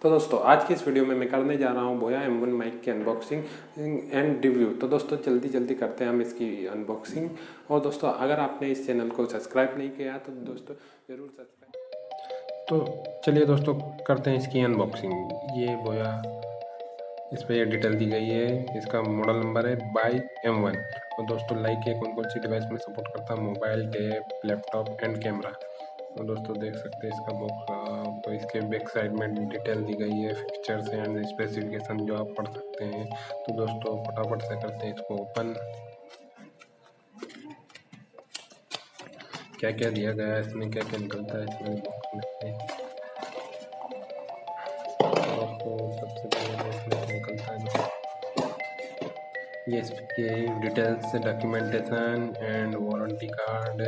तो दोस्तों आज की इस वीडियो में मैं करने जा रहा हूँ बोया M1 माइक की अनबॉक्सिंग एंड रिव्यू। तो दोस्तों जल्दी करते हैं हम इसकी अनबॉक्सिंग। और दोस्तों अगर आपने इस चैनल को सब्सक्राइब नहीं किया तो दोस्तों ज़रूर सब्सक्राइब। तो चलिए दोस्तों करते हैं इसकी अनबॉक्सिंग। ये बोया, इस पर ये डिटेल दी गई है। इसका मॉडल नंबर है BY-M1। और दोस्तों लाइक है कौन से डिवाइस में सपोर्ट करता है, mobile, tab, laptop and camera. तो दोस्तों देख सकते हैं इसका बॉक्स। तो इसके बैक साइड में डिटेल दी गई है, फीचर्स एंड स्पेसिफिकेशन जो आप पढ़ सकते हैं। तो दोस्तों फटाफट से करते हैं इसको ओपन। क्या क्या दिया गया है इसमें, क्या क्या निकलता है इसमें बॉक्स में से। दोस्तों सबसे पहले इसमें क्या निकलता है, ये इसके details, documentation and warranty card.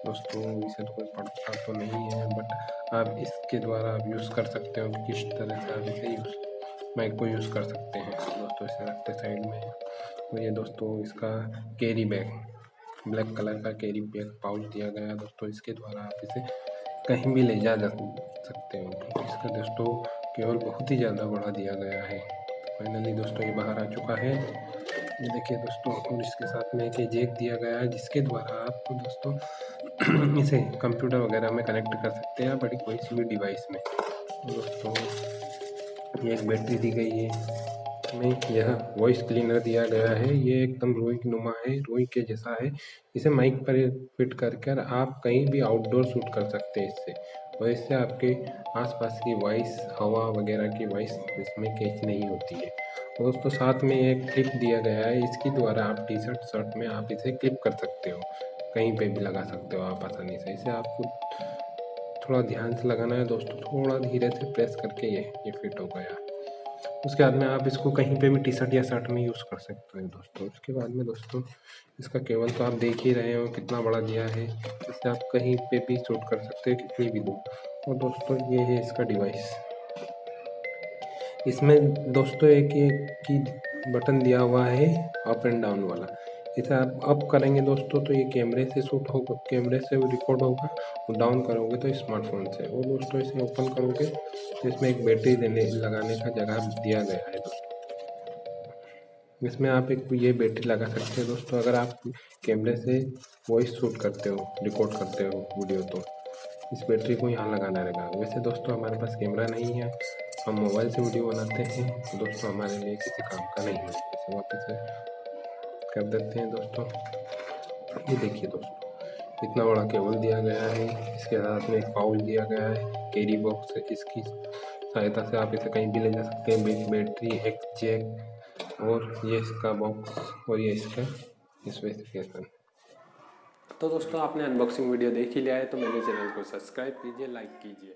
दोस्तों इसे तो कोई पढ़ता तो नहीं है, बट आप इसके द्वारा आप यूज़ कर सकते हो कि किस तरह से आप इसे माइक को यूज़ कर सकते हैं। दोस्तों इसे रखते साइड में। तो ये दोस्तों इसका कैरी बैग, ब्लैक कलर का कैरी बैग पाउच दिया गया है। दोस्तों इसके द्वारा आप इसे कहीं भी ले जा सकते हो। तो इसका दोस्तों केवल बहुत ही ज़्यादा बड़ा दिया गया है। फाइनली दोस्तों ये बाहर आ चुका है, ये देखिए दोस्तों। और इसके साथ में एक जैक दिया गया है जिसके द्वारा आप दोस्तों इसे कंप्यूटर वगैरह में कनेक्ट कर सकते हैं, बड़ी कोई सी भी डिवाइस में। दोस्तों ये एक बैटरी दी गई है, इसमें यह वॉइस क्लीनर दिया गया है। ये एकदम रुई की नुमा है, रुई के जैसा है। इसे माइक पर फिट कर आप कहीं भी आउटडोर शूट कर सकते हैं इससे। और इससे आपके आसपास की वॉइस, हवा वगैरह की वॉइस इसमें कैच नहीं होती है। दोस्तों साथ में एक क्लिप दिया गया है, इसके द्वारा आप टी शर्ट शर्ट में आप इसे क्लिप कर सकते हो, कहीं पे भी लगा सकते हो आप आसानी से। इसे आपको थोड़ा ध्यान से लगाना है दोस्तों, थोड़ा धीरे से प्रेस करके ये फिट हो गया। उसके बाद में आप इसको कहीं पे भी टी शर्ट या शर्ट में यूज़ कर सकते हैं दोस्तों। उसके बाद में दोस्तों इसका केबल तो आप देख ही रहे हो कितना बड़ा दिया है, इससे आप कहीं पे भी शूट कर सकते हैं कितनी भी दूर। और दोस्तों ये है इसका डिवाइस। इसमें दोस्तों एक की बटन दिया हुआ है, अप एंड डाउन वाला। इसे आप अप करेंगे दोस्तों तो ये कैमरे से शूट होगा, कैमरे से रिकॉर्ड होगा। और डाउन करोगे तो स्मार्टफोन से। और दोस्तों इसे ओपन करोगे तो इसमें एक बैटरी लगाने का जगह दिया गया है दोस्तों। इसमें आप एक ये बैटरी लगा सकते हैं दोस्तों, अगर आप कैमरे से वॉइस शूट करते हो, रिकॉर्ड करते हो वीडियो, तो इस बैटरी को यहाँ लगाना रहेगा। वैसे दोस्तों हमारे पास कैमरा नहीं है, हम मोबाइल से वीडियो बनाते हैं, तो दोस्तों हमारे लिए किसी काम का नहीं है। इसे वापस से कर देते हैं दोस्तों। ये देखिए दोस्तों इतना बड़ा केबल दिया गया है, इसके साथ में एक पाउच दिया गया है, कैरी बॉक्स है। इसकी सहायता से आप इसे कहीं भी ले जा सकते हैं। बैटरी, एक जैक, और ये इसका बॉक्स, और ये इसका स्पेसिफिकेशन। तो दोस्तों आपने अनबॉक्सिंग वीडियो देख ही लिया है, तो मेरे चैनल को सब्सक्राइब कीजिए, लाइक कीजिए।